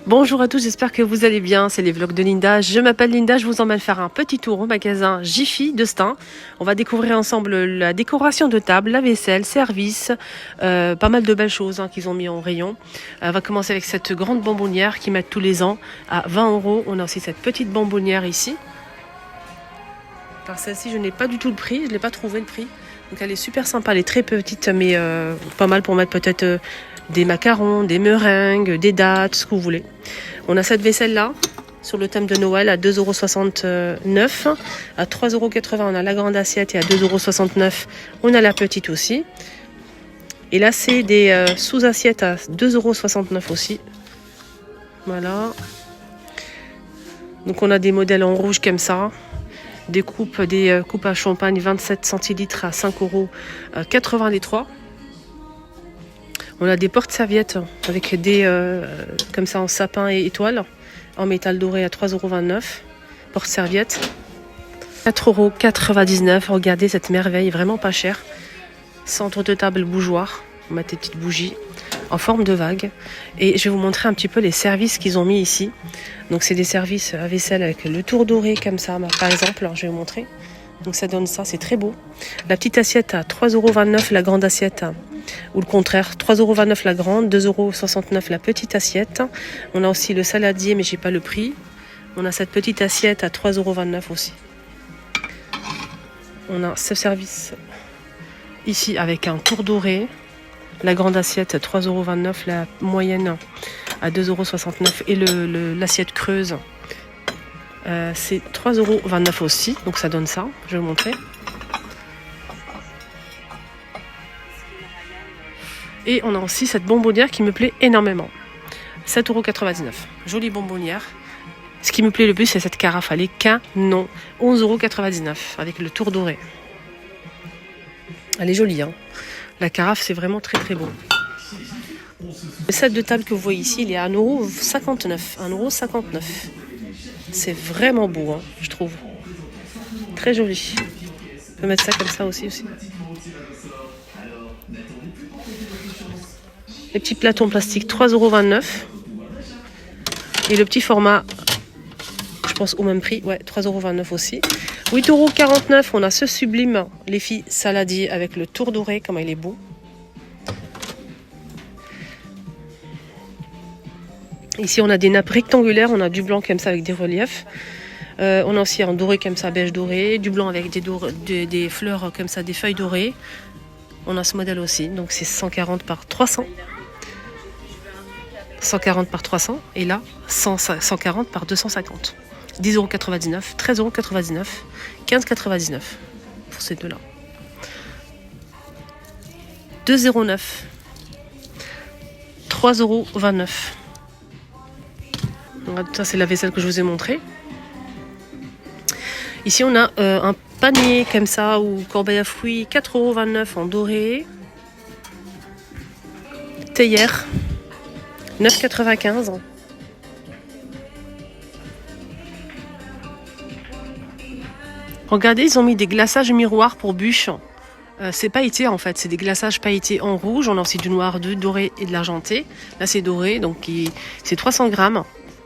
Bonjour à tous, j'espère que vous allez bien, c'est les vlogs de Linda. Je m'appelle Linda, je vous emmène faire un petit tour au magasin Jiffy de Stein. On va découvrir ensemble la décoration de table, la vaisselle, service, pas mal de belles choses qu'ils ont mis en rayon. On va commencer avec cette grande bonbonnière qu'ils mettent tous les ans à 20 €. On a aussi cette petite bonbonnière ici. Par celle-ci, je n'ai pas du tout le prix, je n'ai pas trouvé le prix. Donc elle est super sympa, elle est très petite, mais pas mal pour mettre peut-être des macarons, des meringues, des dattes, ce que vous voulez. On a cette vaisselle-là, sur le thème de Noël, à 2,69 €. À 3,80 €, on a la grande assiette et à 2,69 €, on a la petite aussi. Et là, c'est des sous-assiettes à 2,69 € aussi. Voilà. Donc on a des modèles en rouge comme ça. Des coupes à champagne 27 centilitres à 5,80 € les trois. On a des porte-serviettes avec des comme ça en sapin et étoile en métal doré à 3,29 €. Porte-serviette 4,99 €. Regardez cette merveille, vraiment pas chère. Centre de table bougeoir. On met des petites bougies en forme de vague. Et je vais vous montrer un petit peu les services qu'ils ont mis ici. Donc c'est des services à vaisselle avec le tour doré comme ça, par exemple. Alors, je vais vous montrer. Donc ça donne ça, c'est très beau. La petite assiette à 3,29 €, la grande assiette ou le contraire, 3,29 € la grande, 2,69 € la petite assiette. On a aussi le saladier, mais j'ai pas le prix. On a cette petite assiette à 3,29 € aussi. On a ce service ici avec un tour doré. La grande assiette à 3,29 €, la moyenne à 2,69 € et l'assiette creuse c'est 3,29 € aussi. Donc ça donne ça, je vais vous montrer. Et on a aussi cette bonbonnière qui me plaît énormément. 7,99 €. Jolie bonbonnière. Ce qui me plaît le plus, c'est cette carafe. Elle est canon. 11,99 € avec le tour doré. Elle est jolie, hein. La carafe, c'est vraiment très très beau. Le set de table que vous voyez ici, il est à 1,59 €. 1,59 €. C'est vraiment beau, hein, je trouve. Très joli. On peut mettre ça comme ça aussi. Les petits plateaux en plastique, 3,29 €. Et le petit format, je pense au même prix, ouais, 3,29 € aussi. 8,49 €, on a ce sublime, les filles saladier avec le tour doré, comme il est beau. Ici, on a des nappes rectangulaires, on a du blanc comme ça avec des reliefs. On a aussi un doré comme ça, beige doré, du blanc avec des fleurs comme ça, des feuilles dorées. On a ce modèle aussi, donc c'est 140 par 300. 140 par 300 et là 140 par 250. 10,99 €, 13,99 €, 15,99 € pour ces deux-là. 2,09 €, 3,29 €. Ça, c'est la vaisselle que je vous ai montrée. Ici, on a un panier comme ça ou corbeille à fruits, 4,29 € en doré. Théière, 9,95 €. Regardez, ils ont mis des glaçages miroirs pour bûches. C'est pailleté en fait, c'est des glaçages pailletés en rouge. On a aussi du noir, du doré et de l'argenté. Là, c'est doré, donc c'est 300 grammes.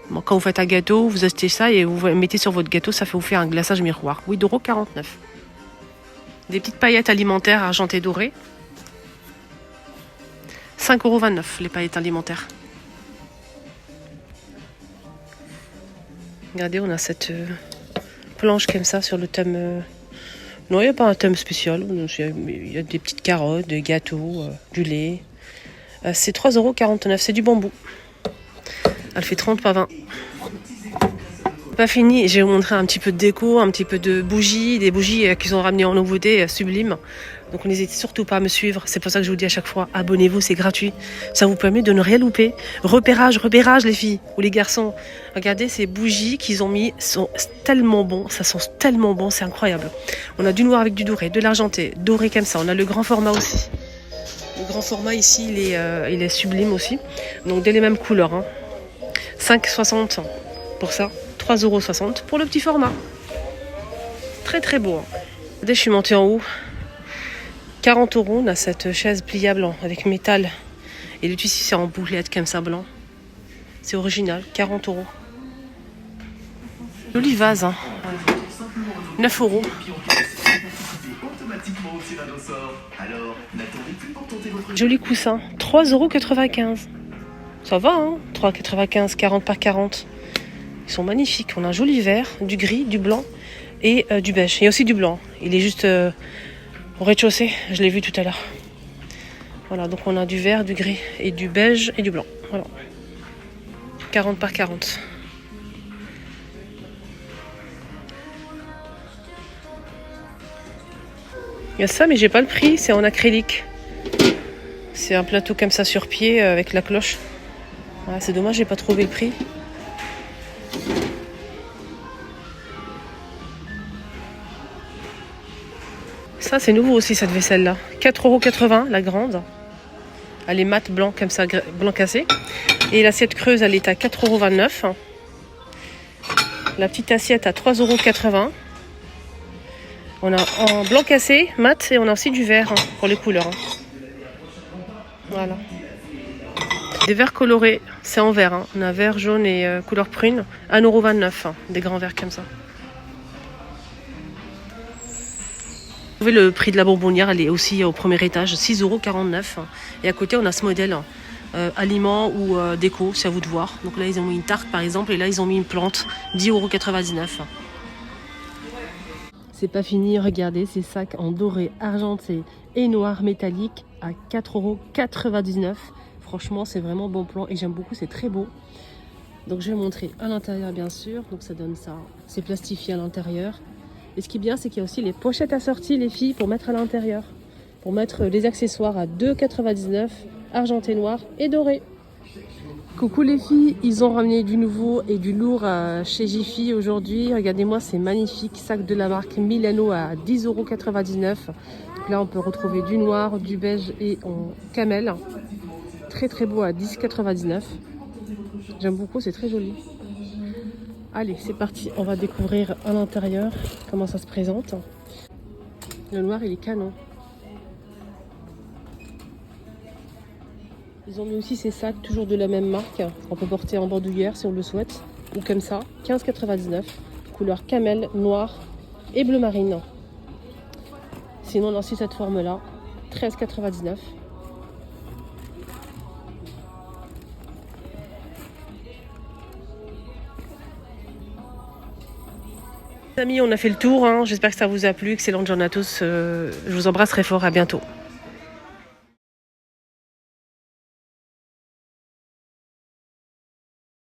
Bon, quand vous faites un gâteau, vous achetez ça et vous mettez sur votre gâteau, ça fait vous faire un glaçage miroir. 8,49 €. Des petites paillettes alimentaires argentées dorées. 5,29 € les paillettes alimentaires. Regardez, on a cette planche comme ça sur le thème. Non, il n'y a pas un thème spécial. Il y a des petites carottes, des gâteaux, du lait. C'est 3,49 €. C'est du bambou. Elle fait 30 par 20. Pas fini. Je vais vous montrer un petit peu de déco, un petit peu de bougies. Des bougies qu'ils ont ramenées en nouveauté, sublimes. Donc n'hésitez surtout pas à me suivre. C'est pour ça que je vous dis à chaque fois, abonnez-vous, c'est gratuit. Ça vous permet de ne rien louper. Repérage les filles ou les garçons. Regardez ces bougies qu'ils ont mis, sont tellement bons. Ça sent tellement bon, c'est incroyable. On a du noir avec du doré, de l'argenté, doré comme ça. On a le grand format aussi. Le grand format ici, il est sublime aussi. Donc dès les mêmes couleurs. Hein. 5,60 € pour ça. 3,60 € pour le petit format. Très très beau. Hein. Regardez, je suis montée en haut. 40 €, on a cette chaise pliable avec métal. Et le tissu c'est en bouclette comme ça blanc. C'est original, 40 euros. Joli vase, hein. Voilà. 9 euros. Joli coussin, 3,95 euros. Ça va, hein, 3,95, 40 par 40. Ils sont magnifiques. On a un joli vert, du gris, du blanc et du beige. Il y a aussi du blanc. Il est juste au rez-de-chaussée. Je l'ai vu tout à l'heure. Voilà, donc on a du vert, du gris et du beige et du blanc. Voilà. 40 par 40. Il y a ça, mais j'ai pas le prix. C'est en acrylique. C'est un plateau comme ça sur pied avec la cloche. Voilà, c'est dommage, j'ai pas trouvé le prix. Ça, c'est nouveau aussi, cette vaisselle-là. 4,80 € la grande. Elle est mate blanc, comme ça, blanc cassé. Et l'assiette creuse, elle est à 4,29 €. La petite assiette à 3,80 €. On a en blanc cassé, mat, et on a aussi du vert pour les couleurs. Voilà. Des verres colorés, c'est en vert. On a vert, jaune et couleur prune. 1,29 €, des grands verres comme ça. Vous trouvez le prix de la bonbonnière, elle est aussi au premier étage, 6,49 €. Et à côté, on a ce modèle, aliments ou déco, c'est à vous de voir. Donc là, ils ont mis une tarte par exemple, et là, ils ont mis une plante, 10,99 €. C'est pas fini, regardez, ces sacs en doré, argenté et noir métallique à 4,99 €. Franchement, c'est vraiment bon plan et j'aime beaucoup, c'est très beau. Donc je vais montrer à l'intérieur bien sûr. Donc ça donne ça, c'est plastifié à l'intérieur. Et ce qui est bien, c'est qu'il y a aussi les pochettes assorties, les filles, pour mettre à l'intérieur. Pour mettre les accessoires à 2,99 €, argenté noir et doré. Coucou les filles, ils ont ramené du nouveau et du lourd chez Jiffy aujourd'hui. Regardez-moi, c'est magnifique, sac de la marque Milano à 10,99 €. Donc là, on peut retrouver du noir, du beige et en camel. Très très beau à 10,99 €. J'aime beaucoup, c'est très joli. Allez, c'est parti, on va découvrir à l'intérieur comment ça se présente. Le noir, il est canon. Ils ont mis aussi ces sacs, toujours de la même marque. On peut porter en bandoulière si on le souhaite. Ou comme ça, 15,99 €. Couleur camel, noir et bleu marine. Sinon, on a aussi cette forme-là, 13,99 €. Les amis, on a fait le tour. J'espère que ça vous a plu. Excellente journée à tous. Je vous embrasse très fort. À bientôt.